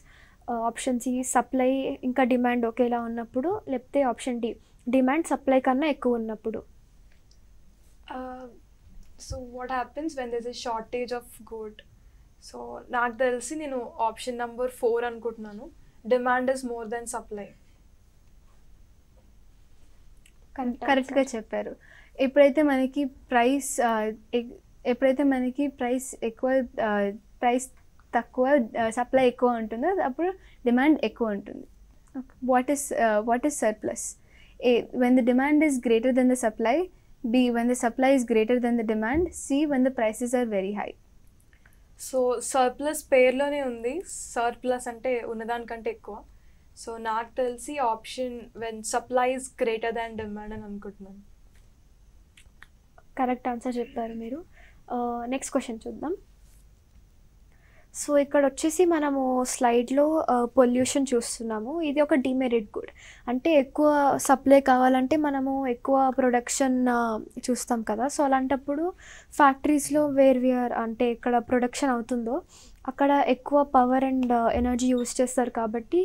Option C supply ఇంకా డిమాండ్ ఒకేలా ఉన్నప్పుడు. లేకపోతే ఆప్షన్ డి డిమాండ్ సప్లై కన్నా ఎక్కువ ఉన్నప్పుడు. So what happens when there is a shortage of good? So నాకు తెలిసి నేను ఆప్షన్ నెంబర్ 4 అనుకుంటున్నాను. Demand is more than supply. కరెక్ట్గా చెప్పారు. ఎప్పుడైతే మనకి ప్రైస్ తక్కువ సప్లై ఎక్కువ ఉంటుందో అప్పుడు డిమాండ్ ఎక్కువ ఉంటుంది. What is surplus? A, when the demand is greater than the supply. B, when the supply is greater than the demand. C, when the prices are very high. So surplus పేర్లోనే ఉంది, సర్ప్లస్ అంటే ఉన్నదానికంటే ఎక్కువ. సో నాకు తెలిసి option when supply is greater than demand అని అనుకుంటున్నాను. కరెక్ట్ ఆన్సర్ చెప్పారు మీరు. నెక్స్ట్ క్వశ్చన్ చూద్దాం. సో ఇక్కడ వచ్చేసి మనము స్లైడ్లో పొల్యూషన్ చూస్తున్నాము. ఇది ఒక డిమెరిట్ గుడ్, అంటే ఎక్కువ సప్లై కావాలంటే మనము ఎక్కువ ప్రొడక్షన్ చూస్తాం కదా. సో అలాంటప్పుడు ఫ్యాక్టరీస్లో వేర్ అంటే ఇక్కడ ప్రొడక్షన్ అవుతుందో అక్కడ ఎక్కువ పవర్ అండ్ ఎనర్జీ యూజ్ చేస్తారు కాబట్టి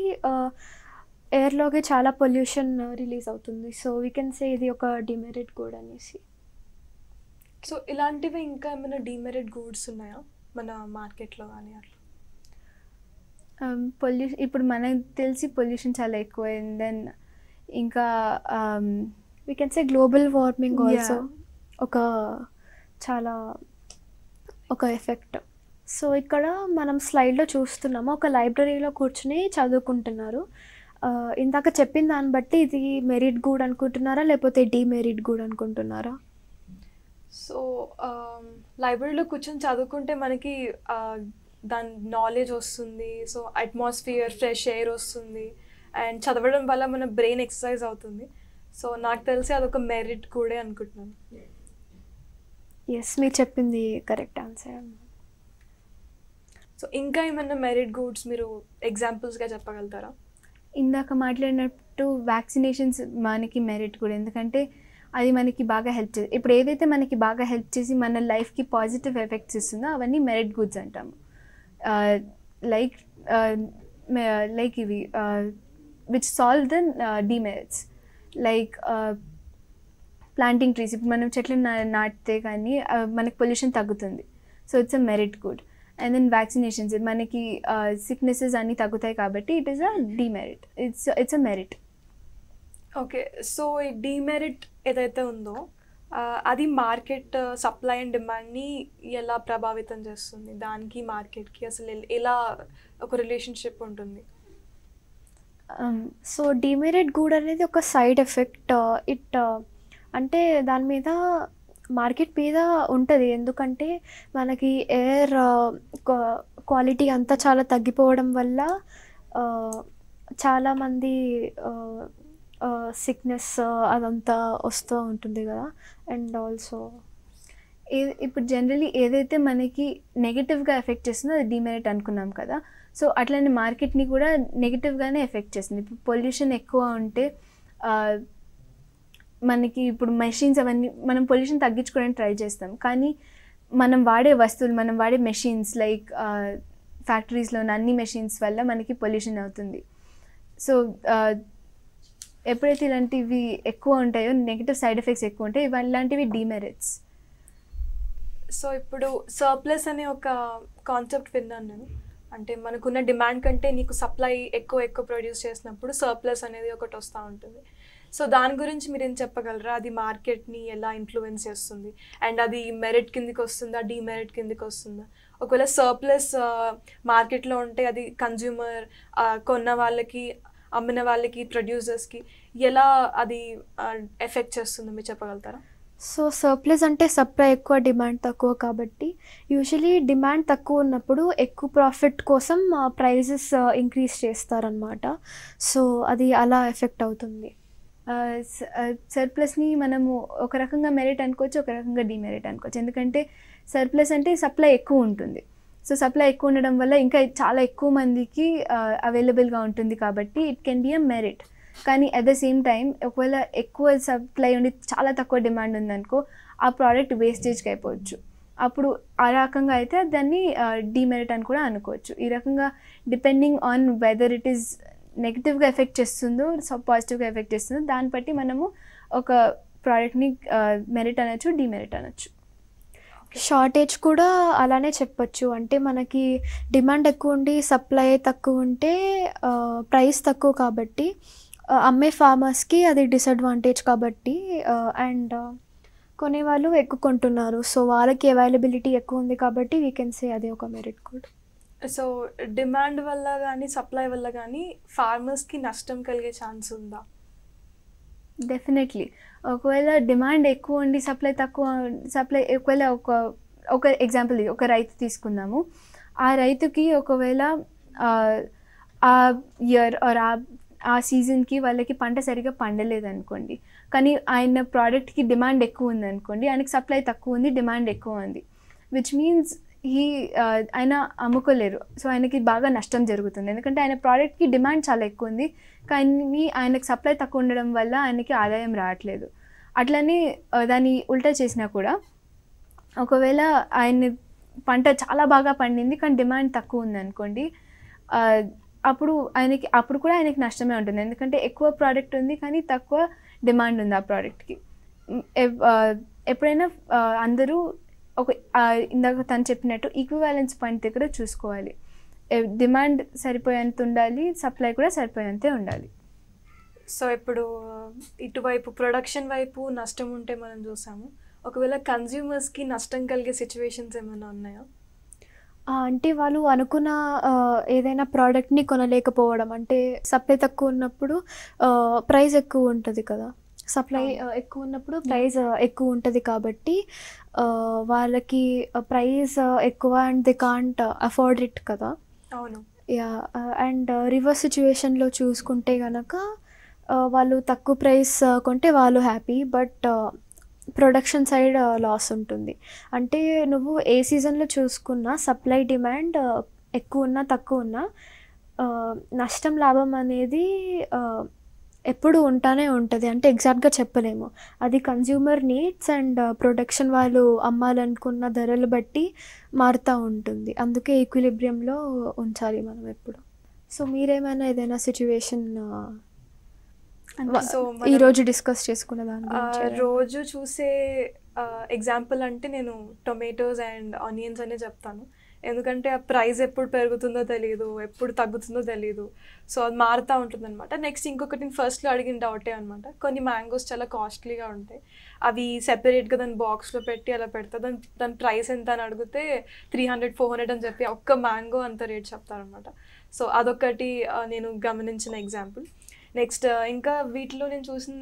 ఎయిర్లోకి చాలా పొల్యూషన్ రిలీజ్ అవుతుంది. సో వీ కెన్ సే ఇది ఒక డిమెరిట్ గుడ్ అనేసి. సో ఇలాంటివి ఇంకా ఏమైనా డిమెరిట్ గూడ్స్ ఉన్నాయా మన మార్కెట్లో కానీ అట్లా? పొల్యూషన్ ఇప్పుడు మనకు తెలిసి పొల్యూషన్ చాలా ఎక్కువ. దెన్ ఇంకా we can say global warming also ఒక ఎఫెక్ట్. సో ఇక్కడ మనం స్లైడ్లో చూస్తున్నాము ఒక లైబ్రరీలో కూర్చుని చదువుకుంటున్నారు. ఇందాక చెప్పిన దాన్ని బట్టి ఇది మెరిట్ గుడ్ అనుకుంటున్నారా లేకపోతే డిమెరిట్ గుడ్ అనుకుంటున్నారా? సో లైబ్రరీలో కూర్చొని చదువుకుంటే మనకి దాని నాలెడ్జ్ వస్తుంది. సో అట్మాస్ఫియర్, ఫ్రెష్ ఎయిర్ వస్తుంది అండ్ చదవడం వల్ల మన బ్రెయిన్ ఎక్సర్సైజ్ అవుతుంది. సో నాకు తెలిసి అదొక మెరిట్ కూడా అనుకుంటున్నాను. ఎస్, మీరు చెప్పింది కరెక్ట్ ఆన్సర్. సో ఇంకా ఏమన్నా మెరిట్ గూడ్స్ మీరు ఎగ్జాంపుల్స్గా చెప్పగలుగుతారా? ఇందాక మాట్లాడినట్టు వ్యాక్సినేషన్స్ మనకి మెరిట్ కూడా, ఎందుకంటే అది మనకి బాగా హెల్ప్ చేసి ఇప్పుడు ఏదైతే మనకి బాగా హెల్ప్ చేసి మన లైఫ్కి పాజిటివ్ ఎఫెక్ట్స్ ఇస్తుందో అవన్నీ మెరిట్ గుడ్స్ అంటాము. లైక్ ఇవి which solve the demerits. Like planting trees, ఇప్పుడు మనం చెట్లు నాటితే కానీ మనకి పొల్యూషన్ తగ్గుతుంది. So it's a merit good. And then vaccinations, మనకి సిక్నెసెస్ అన్నీ తగ్గుతాయి కాబట్టి it is a demerit. It's a merit. Okay, so ఈ డిమెరిట్ ఏదైతే ఉందో అది మార్కెట్ సప్లై అండ్ డిమాండ్ని ఎలా ప్రభావితం చేస్తుంది? దానికి మార్కెట్కి అసలు ఎలా ఒక రిలేషన్షిప్ ఉంటుంది? సో డిమెరిట్ గుడ్ అనేది ఒక సైడ్ ఎఫెక్ట్. అంటే దాని మీద మార్కెట్ మీద ఉంటుంది. ఎందుకంటే మనకి ఎయిర్ క్వాలిటీ అంతా చాలా తగ్గిపోవడం వల్ల చాలామంది సిక్నెస్ అదంతా వస్తూ ఉంటుంది కదా. అండ్ ఆల్సో ఇప్పుడు జనరలీ ఏదైతే మనకి నెగిటివ్గా ఎఫెక్ట్ చేస్తుందో అది డిమెరిట్ అనుకున్నాం కదా. సో అట్లనే మార్కెట్ని కూడా నెగిటివ్గానే ఎఫెక్ట్ చేస్తుంది. ఇప్పుడు పొల్యూషన్ ఎక్కువ ఉంటే మనకి ఇప్పుడు మెషిన్స్ అవన్నీ మనం పొల్యూషన్ తగ్గించుకోవడానికి ట్రై చేస్తాం, కానీ మనం వాడే వస్తువులు, మనం వాడే మెషిన్స్ లైక్ ఫ్యాక్టరీస్లోని అన్ని మెషిన్స్ వల్ల మనకి పొల్యూషన్ అవుతుంది. సో ఎప్పుడైతే ఇలాంటివి ఎక్కువ ఉంటాయో, నెగిటివ్ సైడ్ ఎఫెక్ట్స్ ఎక్కువ ఉంటాయి, ఇలాంటివి డిమెరిట్స్. సో ఇప్పుడు సర్ప్లస్ అనే ఒక కాన్సెప్ట్ విన్నాను నేను. అంటే మనకున్న డిమాండ్ కంటే నీకు సప్లై ఎక్కువ ప్రొడ్యూస్ చేసినప్పుడు సర్ప్లస్ అనేది ఒకటి వస్తూ ఉంటుంది. సో దాని గురించి మీరు ఏం చెప్పగలరా? అది మార్కెట్ని ఎలా ఇన్ఫ్లుయెన్స్ చేస్తుంది? అండ్ అది మెరిట్ కిందకి వస్తుందా, డిమెరిట్ కిందకి వస్తుందా? ఒకవేళ సర్ప్లస్ మార్కెట్లో ఉంటే అది కన్జ్యూమర్, కొన్న వాళ్ళకి, అమ్మిన వాళ్ళకి, ప్రొడ్యూసర్స్కి ఎలా అది ఎఫెక్ట్ చేస్తుందో మీరు చెప్పగలుగుతారా? సో సర్ప్లస్ అంటే సప్లై ఎక్కువ, డిమాండ్ తక్కువ కాబట్టి యూజువలీ డిమాండ్ తక్కువ ఉన్నప్పుడు ఎక్కువ ప్రాఫిట్ కోసం ప్రైజెస్ ఇంక్రీజ్ చేస్తారనమాట. సో అది అలా ఎఫెక్ట్ అవుతుంది. సర్ప్లస్ని మనము ఒక రకంగా మెరిట్ అనుకోవచ్చు, ఒక రకంగా డిమెరిట్ అనుకోవచ్చు. ఎందుకంటే సర్ప్లస్ అంటే సప్లై ఎక్కువ ఉంటుంది. సో సప్లై ఎక్కువ ఉండడం వల్ల ఇంకా చాలా ఎక్కువ మందికి అవైలబుల్గా ఉంటుంది కాబట్టి it can be a merit. కానీ అట్ ద సేమ్ టైం ఒకవేళ ఎక్కువ సప్లై ఉండి చాలా తక్కువ డిమాండ్ ఉందనుకో, ఆ ప్రోడక్ట్ వేస్టేజ్కి అయిపోవచ్చు. అప్పుడు ఆ రకంగా అయితే దాన్ని డిమెరిట్ అని కూడా అనుకోవచ్చు. ఈ రకంగా depending on whether it is నెగిటివ్గా ఎఫెక్ట్ చేస్తుందో, పాజిటివ్గా ఎఫెక్ట్ చేస్తుందో, దాన్ని బట్టి మనము ఒక ప్రోడక్ట్ని మెరిట్ అనొచ్చు, డిమెరిట్ అనొచ్చు. షార్టేజ్ కూడా అలానే చెప్పచ్చు. అంటే మనకి డిమాండ్ ఎక్కువ ఉండి సప్లై తక్కువ ఉంటే ప్రైస్ తక్కువ కాబట్టి అమ్మే ఫార్మర్స్కి అది డిసడ్వాంటేజ్ కాబట్టి, అండ్ కొనేవాళ్ళు ఎక్కువ కొంటున్నారు, సో వాళ్ళకి అవైలబిలిటీ ఎక్కువ ఉంది కాబట్టి వీ కెన్ సే అదే ఒక మెరిట్ కూడా. సో డిమాండ్ వల్ల కానీ సప్లై వల్ల కానీ ఫార్మర్స్కి నష్టం కలిగే ఛాన్స్ ఉందా? డెఫినెట్లీ. ఒకవేళ డిమాండ్ ఎక్కువ ఉండి ఒకవేళ ఒక ఎగ్జాంపుల్, ఒక రైతు తీసుకుందాము. ఆ రైతుకి ఒకవేళ ఆ ఇయర్ ఆర్ ఆ సీజన్కి వాళ్ళకి పంట సరిగా పండలేదు అనుకోండి, కానీ ఆయన ప్రోడక్ట్కి డిమాండ్ ఎక్కువ ఉంది అనుకోండి, ఆయనకి సప్లై తక్కువ ఉంది, డిమాండ్ ఎక్కువ ఉంది, విచ్ మీన్స్ ఆయన అమ్ముకోలేరు. సో ఆయనకి బాగా నష్టం జరుగుతుంది, ఎందుకంటే ఆయన ప్రోడక్ట్కి డిమాండ్ చాలా ఎక్కువ ఉంది, కానీ ఆయనకి సప్లై తక్కువ ఉండడం వల్ల ఆయనకి ఆదాయం రావట్లేదు. అట్లనే దాన్ని ఉల్టా చేసినా కూడా, ఒకవేళ ఆయన పంట చాలా బాగా పండింది కానీ డిమాండ్ తక్కువ ఉంది అనుకోండి, అప్పుడు కూడా ఆయనకి నష్టమే ఉంటుంది, ఎందుకంటే ఎక్కువ ప్రోడక్ట్ ఉంది కానీ తక్కువ డిమాండ్ ఉంది ఆ ప్రోడక్ట్కి. ఎప్పుడైనా అందరూ ఇందాక తను చెప్పినట్టు ఈక్వివాలెన్స్ పాయింట్ దగ్గర చూసుకోవాలి. డిమాండ్ సరిపోయేంత ఉండాలి, సప్లై కూడా సరిపోయేంతే ఉండాలి. సో ఇప్పుడు ఇటువైపు ప్రొడక్షన్ వైపు నష్టం ఉంటే మనం చూసాము. ఒకవేళ కన్జ్యూమర్స్కి నష్టం కలిగే సిచ్యువేషన్స్ ఏమైనా ఉన్నాయా? అంటే వాళ్ళు అనుకున్న ఏదైనా ప్రోడక్ట్ని కొనలేకపోవడం, అంటే సప్లై తక్కువ ఉన్నప్పుడు ప్రైస్ ఎక్కువ ఉంటుంది కదా, సప్లై ఎక్కువ ఉన్నప్పుడు ప్రైస్ ఎక్కువ ఉంటుంది కాబట్టి వాళ్ళకి ప్రైస్ ఎక్కువ and they can't afford it కదా. అవును. యా, అండ్ రివర్స్ సిచ్యువేషన్లో చూసుకుంటే కనుక వాళ్ళు తక్కువ ప్రైస్ కొంటే వాళ్ళు happy, but production side loss ఉంటుంది. అంటే నువ్వు ఏ సీజన్లో చూసుకున్నా సప్లై డిమాండ్ ఎక్కువ ఉన్నా తక్కువ ఉన్నా నష్టం లాభం అనేది ఎప్పుడు ఉంటానే ఉంటుంది. అంటే ఎగ్జాక్ట్గా చెప్పలేము, అది కన్జ్యూమర్ నీడ్స్ అండ్ ప్రొడక్షన్ వాళ్ళు అమ్మాలనుకున్న ధరలు బట్టి మారుతూ ఉంటుంది. అందుకే ఈక్విలిబ్రియంలో ఉంచాలి మనం ఎప్పుడు. సో మీరేమైనా ఏదైనా సిచ్యువేషన్ సో ఈరోజు డిస్కస్ చేసుకున్న దాని గురించి రోజు చూసే ఎగ్జాంపుల్ అంటే నేను టొమాటోస్ అండ్ ఆనియన్స్ అనే చెప్తాను. ఎందుకంటే ఆ ప్రైస్ ఎప్పుడు పెరుగుతుందో తెలియదు, ఎప్పుడు తగ్గుతుందో తెలియదు. సో అది మారుతూ ఉంటుంది అనమాట. నెక్స్ట్ ఇంకొకటి నేను ఫస్ట్లో అడిగిన డౌటే అనమాట. కొన్ని మ్యాంగోస్ చాలా కాస్ట్లీగా ఉంటాయి, అవి సెపరేట్గా దాని బాక్స్లో పెట్టి అలా పెడతా, దాని ప్రైస్ ఎంత అని అడిగితే 300-400 అని చెప్పి ఒక్క మ్యాంగో అంత రేట్ చెప్తారనమాట. సో అదొకటి నేను గమనించిన ఎగ్జాంపుల్. నెక్స్ట్ ఇంకా వీటిలో నేను చూసిన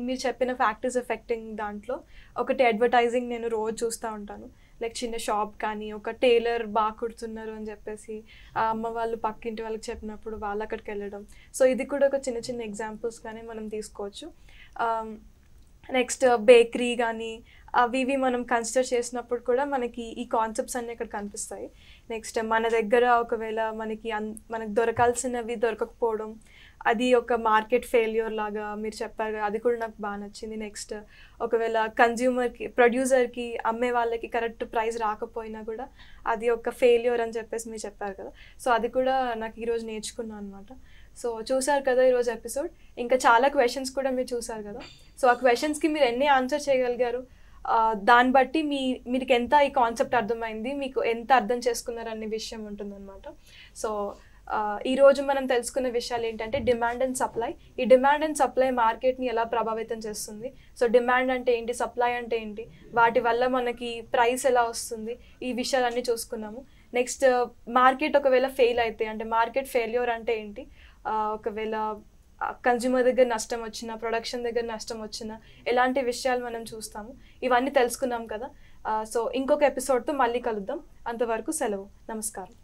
మీరు చెప్పిన ఫ్యాక్టర్స్ ఎఫెక్టింగ్ దాంట్లో ఒకటి అడ్వర్టైజింగ్ నేను రోజు చూస్తూ ఉంటాను. లైక్ చిన్న షాప్ కానీ ఒక టైలర్ బాగా కుడుతున్నారు అని చెప్పేసి ఆ అమ్మ వాళ్ళు పక్కింటి వాళ్ళకి చెప్పినప్పుడు వాళ్ళు అక్కడికి వెళ్ళడం. సో ఇది కూడా ఒక చిన్న చిన్న ఎగ్జాంపుల్స్ కానీ మనం తీసుకోవచ్చు. నెక్స్ట్ బేకరీ కానీ అవి మనం కన్సిడర్ చేసినప్పుడు కూడా మనకి ఈ కాన్సెప్ట్స్ అన్నీ ఇక్కడ కనిపిస్తాయి. నెక్స్ట్ మన దగ్గర ఒకవేళ మనకి దొరకాల్సినవి దొరకకపోవడం, అది ఒక మార్కెట్ ఫెయిల్యూర్ లాగా మీరు చెప్పారు కదా, అది కూడా నాకు బాగా నచ్చింది. నెక్స్ట్ ఒకవేళ ప్రొడ్యూసర్కి అమ్మే వాళ్ళకి కరెక్ట్ ప్రైస్ రాకపోయినా కూడా అది ఒక ఫెయిల్యూర్ అని చెప్పేసి మీరు చెప్పారు కదా. సో అది కూడా నాకు ఈరోజు నేర్చుకున్నాను అనమాట. సో చూసారు కదా ఈరోజు ఎపిసోడ్. ఇంకా చాలా క్వశ్చన్స్ కూడా మీరు చూసారు కదా. సో ఆ క్వశ్చన్స్కి మీరు ఎన్ని ఆన్సర్ చేయగలిగారు, దాన్ని బట్టి మీకు ఎంత ఈ కాన్సెప్ట్ అర్థమైంది, మీకు ఎంత అర్థం చేసుకున్నారు అనే విషయం ఉంటుందన్నమాట. సో ఈరోజు మనం తెలుసుకున్న విషయాలు ఏంటంటే డిమాండ్ అండ్ సప్లై. ఈ డిమాండ్ అండ్ సప్లై మార్కెట్ని ఎలా ప్రభావితం చేస్తుంది, సో డిమాండ్ అంటే ఏంటి, సప్లై అంటే ఏంటి, వాటి వల్ల మనకి ప్రైస్ ఎలా వస్తుంది, ఈ విషయాలన్నీ చూసుకున్నాము. నెక్స్ట్ మార్కెట్ ఒకవేళ ఫెయిల్ అయితే అంటే మార్కెట్ ఫెయిల్యూర్ అంటే ఏంటి, ఒకవేళ కన్జ్యూమర్ దగ్గర నష్టం వచ్చినా, ప్రొడక్షన్ దగ్గర నష్టం వచ్చినా ఎలాంటి విషయాలు మనం చూస్తాము, ఇవన్నీ తెలుసుకున్నాం కదా. సో ఇంకొక ఎపిసోడ్తో మళ్ళీ కలుద్దాం. అంతవరకు సెలవు. నమస్కారం.